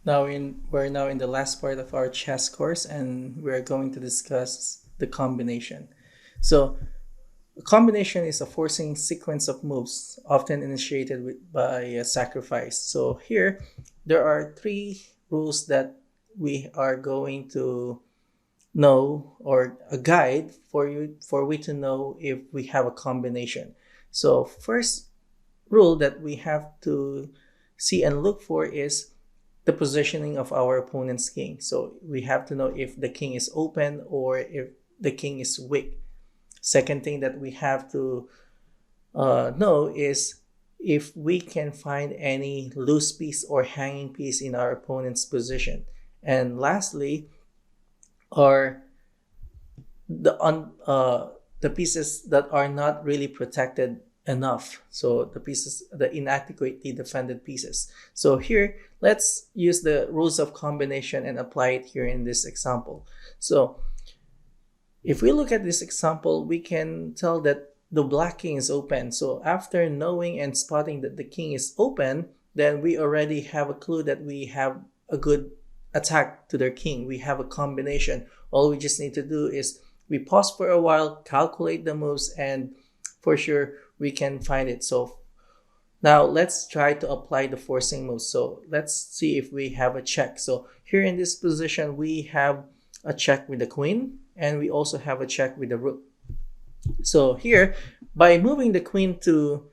We're now in the last part of our chess course, and we're going to discuss the combination. So a combination is a forcing sequence of moves, often initiated by a sacrifice. So here there are three rules that we are going to know, or a guide for we to know if we have a combination. So first rule that we have to see and look for is the positioning of our opponent's king. So we have to know if the king is open or if the king is weak. Second thing that we have to know is if we can find any loose piece or hanging piece in our opponent's position. And lastly, are the pieces that are not really protected enough. So the inadequately defended pieces. So here, let's use the rules of combination and apply it here in this example. So if we look at this example, we can tell that the black king is open. So after knowing and spotting that the king is open, then we already have a clue that we have a good attack to their king. We have a combination. All we just need to do is we pause for a while, calculate the moves, and for sure we can find it. So now let's try to apply the forcing moves. So let's see if we have a check. So here in this position, we have a check with the queen, and we also have a check with the rook. So here, by moving the queen to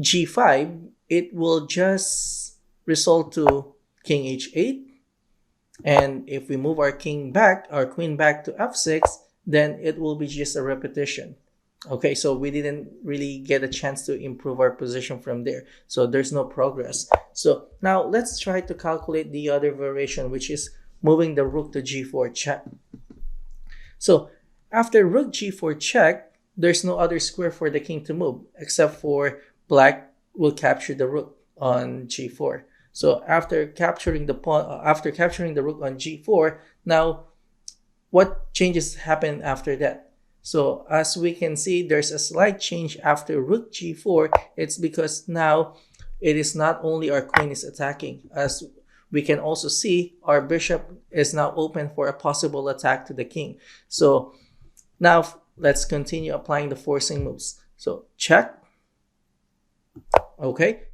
g5, it will just result to king h8. And if we move our queen back to f6, then it will be just a repetition. Okay, so we didn't really get a chance to improve our position from there. So there's no progress. So now let's try to calculate the other variation, which is moving the rook to g4 check. So after rook g4 check, there's no other square for the king to move, except for black will capture the rook on g4. So after capturing the rook on g4, now what changes happen after that? So as we can see, there's a slight change after rook g4. It's because now it is not only our queen is attacking. As we can also see, our bishop is now open for a possible attack to the king. So now let's continue applying the forcing moves. So check. Okay,